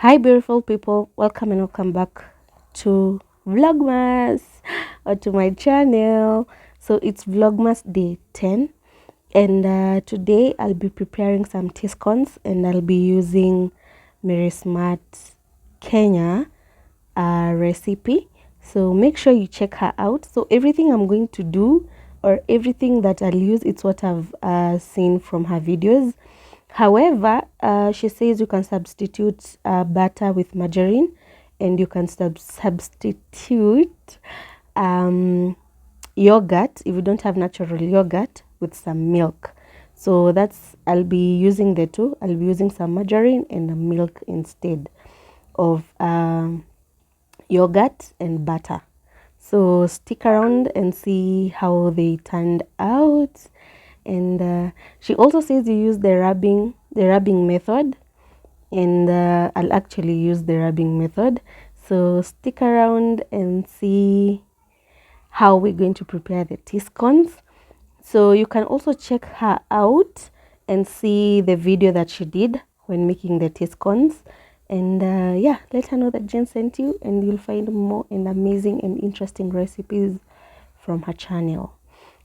Hi beautiful people, welcome and welcome back to Vlogmas or to my channel. So it's Vlogmas day 10 and today I'll be preparing some tea scones and I'll be using Mary Smart Kenya recipe. So make sure you check her out. So everything I'm going to do or everything that I'll use, it's what I've seen from her videos. However, she says you can substitute butter with margarine and you can substitute yogurt if you don't have natural yogurt with some milk. So that's, I'll be using the two. I'll be using some margarine and milk instead of yogurt and butter. So stick around and see how they turned out. And she also says you use the rubbing method, and I'll actually use the rubbing method. So stick around and see how we're going to prepare the tea scones. So you can also check her out and see the video that she did when making the tea scones. And yeah, let her know that Jen sent you, and you'll find more and amazing and interesting recipes from her channel.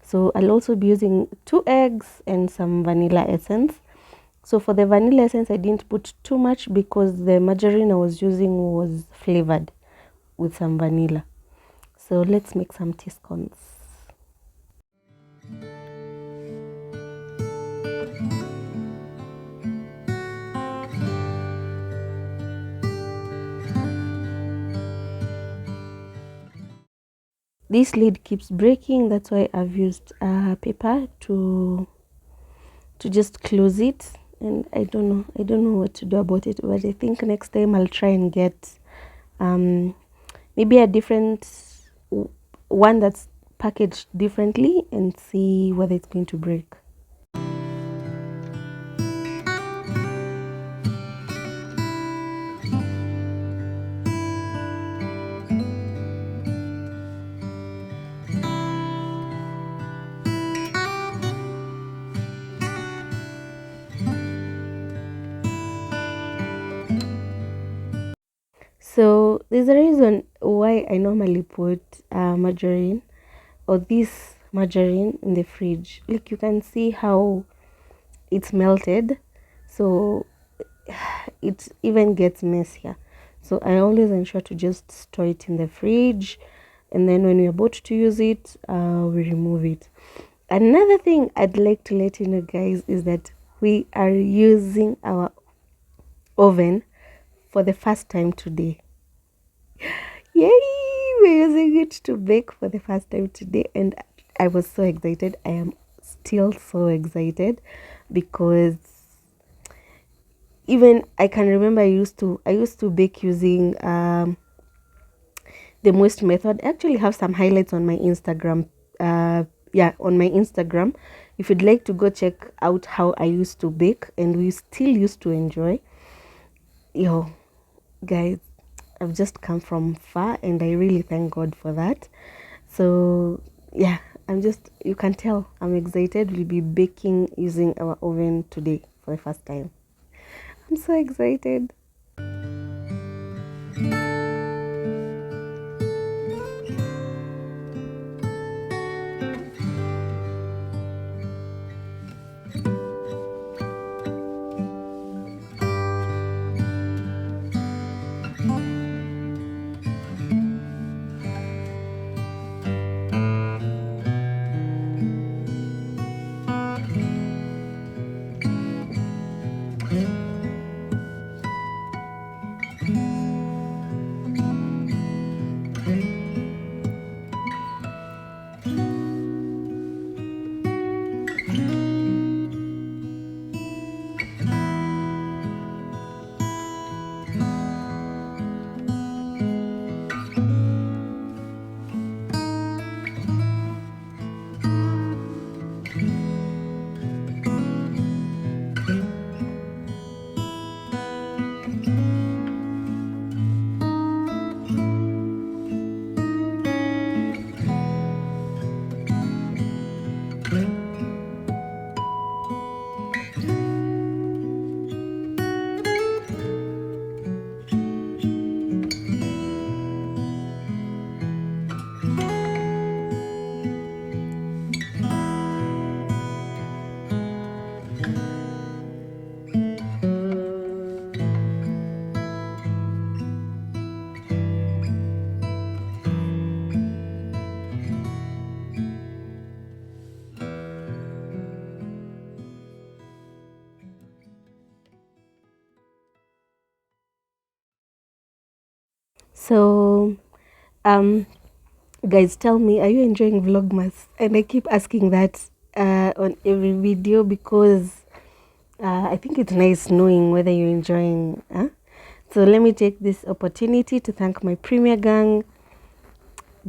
So I'll also be using 2 eggs and some vanilla essence. So for the vanilla essence, I didn't put too much because the margarine I was using was flavored with some vanilla. So let's make some tea scones. This lid keeps breaking, that's why I've used paper to just close it. And I don't know what to do about it, but I think next time I'll try and get maybe a different one that's packaged differently and see whether it's going to break. So there's a reason why I normally put margarine or this margarine in the fridge. Like you can see how it's melted, so it even gets messier. So I always ensure to just store it in the fridge, and then when we're about to use it, we remove it. Another thing I'd like to let you know, guys, is that we are using our oven for the first time today. Yay! We're using it to bake for the first time today, and I was so excited. I am still so excited because even I can remember I used to bake using the moist method. I actually have some highlights on my Instagram. Yeah, on my Instagram. If you'd like to go check out how I used to bake and we still used to enjoy. Yo, guys, I've just come from far and I really thank God for that. So yeah, you can tell I'm excited. We'll be baking using our oven today for the first time. I'm so excited. So guys, tell me, are you enjoying Vlogmas? And I keep asking that on every video because I think it's nice knowing whether you're enjoying. So let me take this opportunity to thank my premier gang.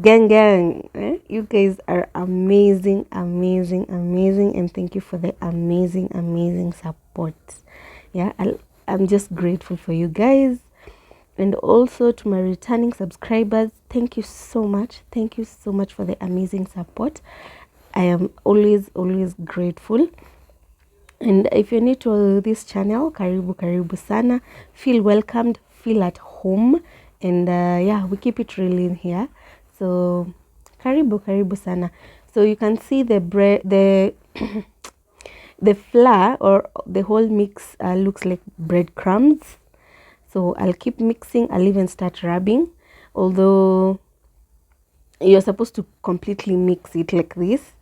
You guys are amazing, and thank you for the amazing support. Yeah, I'm just grateful for you guys. And also to my returning subscribers, thank you so much for the amazing support. I am always grateful. And if you're new to this channel, karibu sana, feel welcomed, feel at home. And yeah, we keep it real in here. So karibu sana. So you can see the bread, the the flour or the whole mix looks like breadcrumbs. So I'll keep mixing. I'll even start rubbing, although you're supposed to completely mix it like this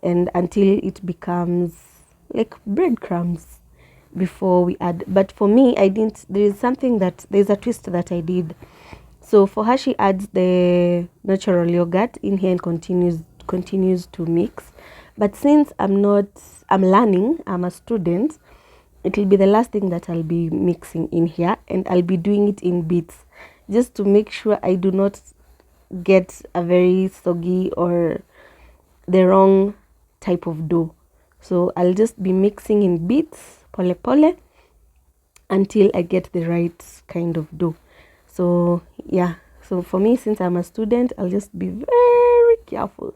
and until it becomes like breadcrumbs before we add. But for me, I didn't. There's a twist that I did. So for her, she adds the natural yogurt in here and continues to mix. But since I'm learning, I'm a student, it will be the last thing that I'll be mixing in here, and I'll be doing it in bits just to make sure I do not get a very soggy or the wrong type of dough. So I'll just be mixing in bits, pole, until I get the right kind of dough. So yeah, so for me, since I'm a student, I'll just be very careful.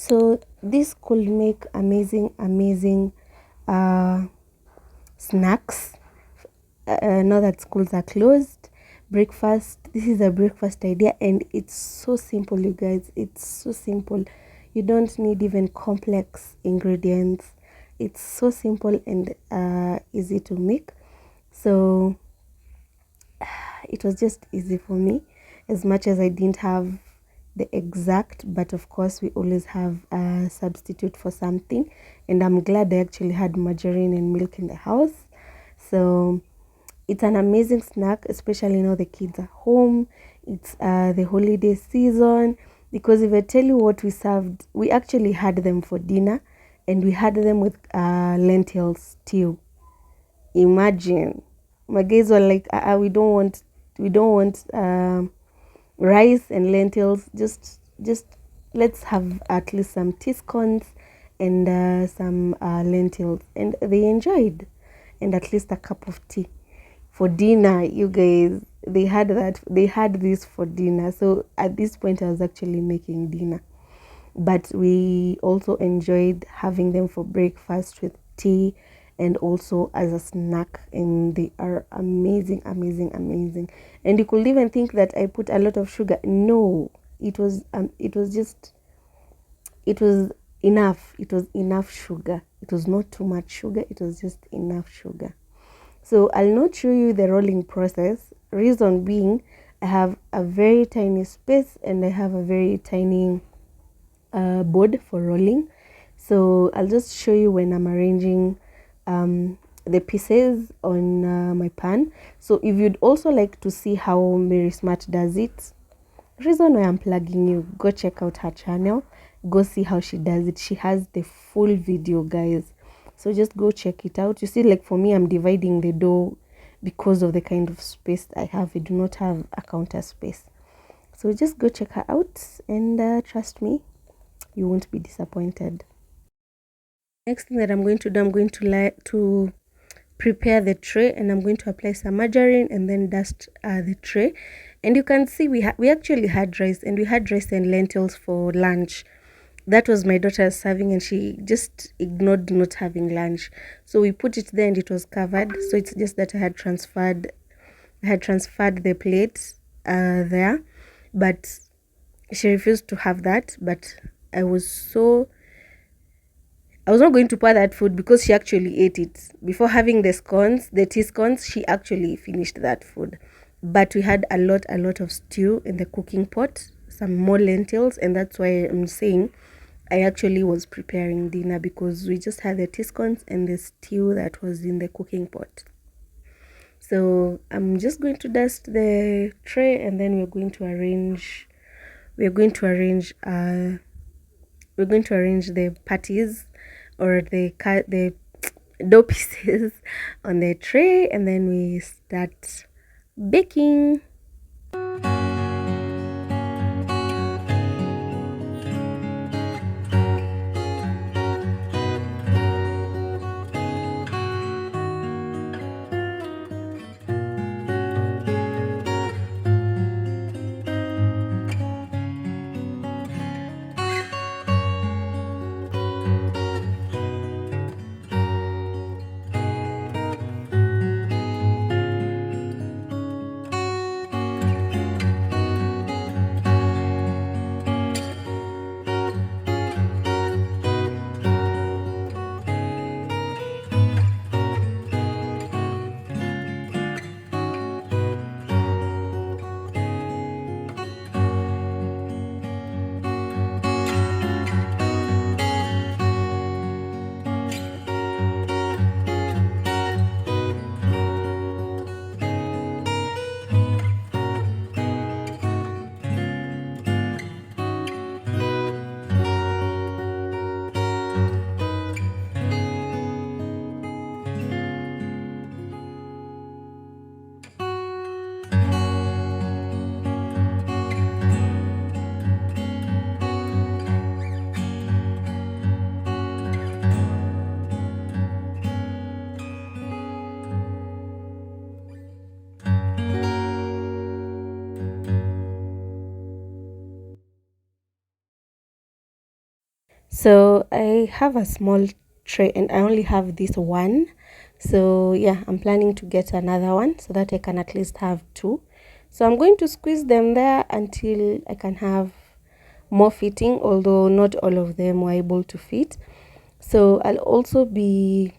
So this could make amazing snacks. Now that schools are closed, breakfast. This is a breakfast idea, and it's so simple, you guys. It's so simple. You don't need even complex ingredients. It's so simple and easy to make. So it was just easy for me, as much as I didn't have the exact, but of course we always have a substitute for something, and I'm glad I actually had margarine and milk in the house. So it's an amazing snack, especially now the kids are home. It's the holiday season, because if I tell you what we served, we actually had them for dinner, and we had them with lentil stew. Imagine, my guys were like, we don't want rice and lentils, just let's have at least some scones and some lentils, and they enjoyed, and at least a cup of tea for dinner. You guys, they had this for dinner. So at this point I was actually making dinner. but we also enjoyed having them for breakfast with tea and also as a snack, and they are amazing, amazing, amazing. And you could even think that I put a lot of sugar. No, it was just, it was enough. It was enough sugar. It was not too much sugar, it was just enough sugar. So I'll not show you the rolling process. Reason being, I have a very tiny space and I have a very tiny board for rolling. So I'll just show you when I'm arranging the pieces on my pan. So if you'd also like to see how Mary Smart does it, reason why I'm plugging you, go check out her channel, go see how she does it. She has the full video, guys, so just go check it out. You see, like for me, I'm dividing the dough because of the kind of space I have. I do not have a counter space, so just go check her out, and trust me, you won't be disappointed. Next thing that I'm going to do, I'm going to prepare the tray, and I'm going to apply some margarine and then dust the tray. And you can see we actually had rice, and we had rice and lentils for lunch. That was my daughter's serving, and she just ignored not having lunch, so we put it there and it was covered. So it's just that I had transferred the plate there, but she refused to have that. But I was not going to pour that food because she actually ate it. Before having the tea scones, she actually finished that food. But we had a lot of stew in the cooking pot, some more lentils, and that's why I'm saying I actually was preparing dinner, because we just had the tea scones and the stew that was in the cooking pot. So I'm just going to dust the tray, and then we're going to arrange the patties, or the dough pieces on the tray, and then we start baking. So I have a small tray and I only have this one. So yeah, I'm planning to get another one so that I can at least have two. So I'm going to squeeze them there until I can have more fitting, although not all of them were able to fit. So I'll also be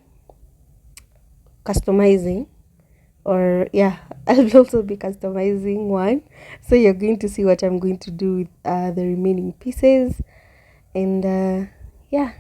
customizing, or yeah, I'll also be customizing one. So you're going to see what I'm going to do with the remaining pieces, and yeah.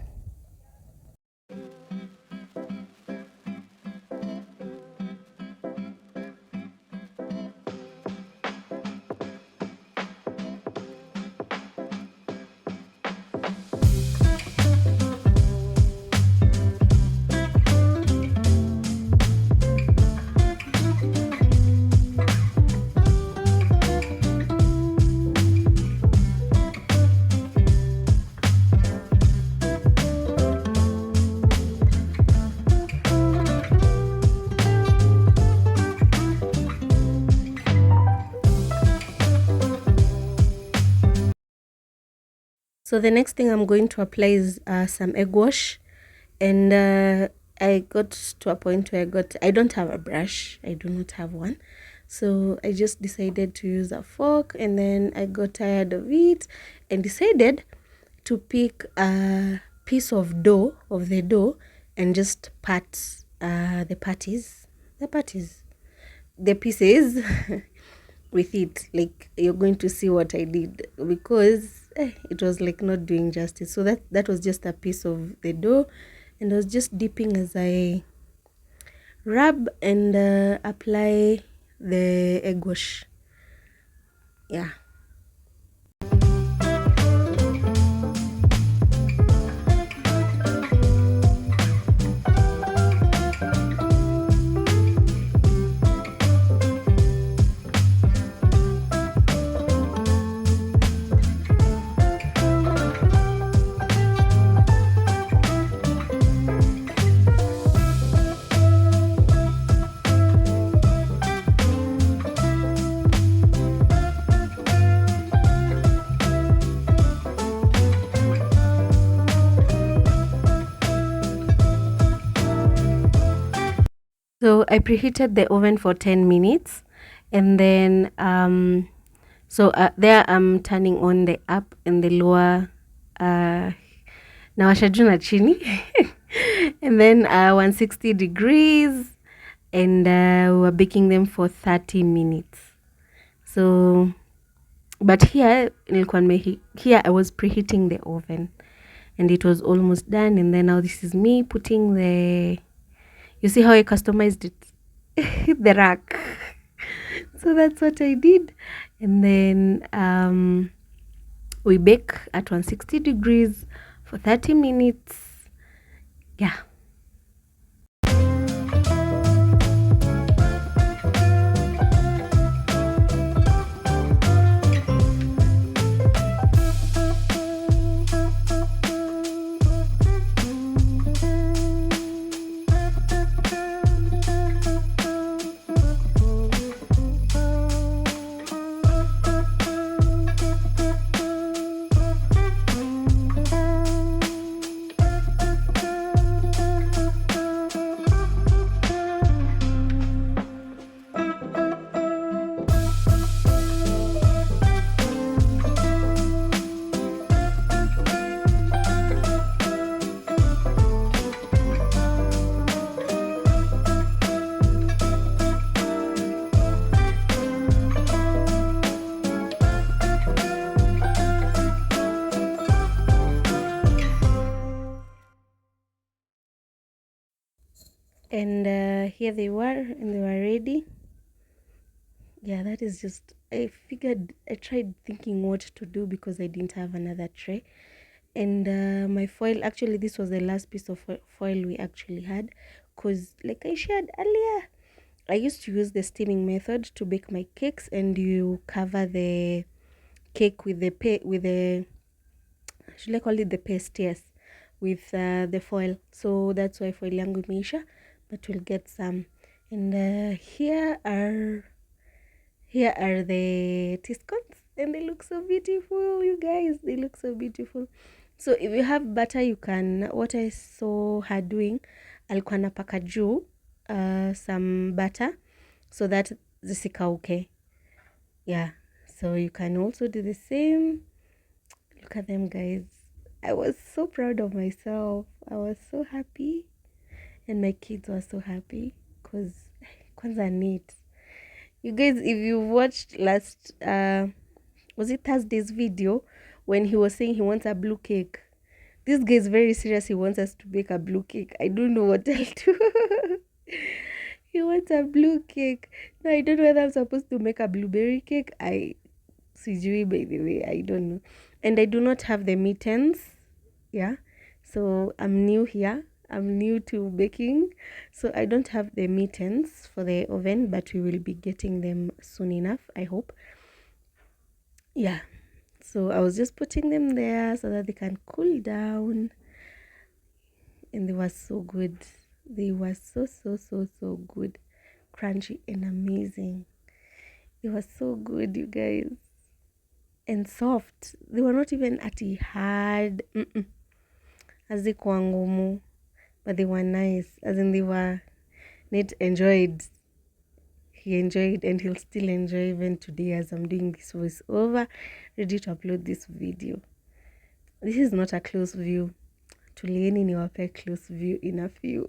So the next thing I'm going to apply is some egg wash. And I got to a point where I don't have a brush. I do not have one. So I just decided to use a fork, and then I got tired of it and decided to pick a piece of the dough and just pat the pieces with it. Like, you're going to see what I did, because it was like not doing justice. So that was just a piece of the dough, and I was just dipping as I rub and apply the egg wash. Yeah. So I preheated the oven for 10 minutes, and then there I'm turning on the up and the lower nawasha juu na chini and then 160 degrees, and we're baking them for 30 minutes. So but here I was preheating the oven, and it was almost done. And then now this is me putting you see how I customized it? The rack. So that's what I did. And then we bake at 160 degrees for 30 minutes. Yeah. And here they were, and they were ready. Yeah, that is just, I tried thinking what to do because I didn't have another tray. And my foil, actually this was the last piece of foil we actually had, because like I shared earlier, I used to use the steaming method to bake my cakes, and you cover the cake with the should I call it the paste? Yes, with the foil. So that's why foil yangu imeisha, but we'll get some. And here are the scones, and they look so beautiful, you guys. They look so beautiful. So if you have butter, you can, what I saw her doing, alikuwa napaka juu some butter so that zisikauke. Yeah, so you can also do the same. Look at them, guys. I was so proud of myself. I was so happy, and my kids were so happy because kwanza neat. You guys, if you watched last was it Thursday's video, when he was saying he wants a blue cake? This guy is very serious. He wants us to bake a blue cake. I don't know what I'll do. He wants a blue cake. Now I don't know whether I'm supposed to make a blueberry cake. Sijui, by the way, I don't know. And I do not have the mittens. Yeah. So I'm new here. I'm new to baking. So I don't have the mittens for the oven, but we will be getting them soon enough, I hope. Yeah. So I was just putting them there so that they can cool down. And they were so good. They were so good. Crunchy and amazing. They were so good, you guys. and soft. They were not even hard. Hazikuwa ngumu, but they were nice. As in, they were. Nate enjoyed. He enjoyed, and he'll still enjoy even today as I'm doing this voiceover, ready to upload this video. This is not a close view. Tulieni niwape close view in a few.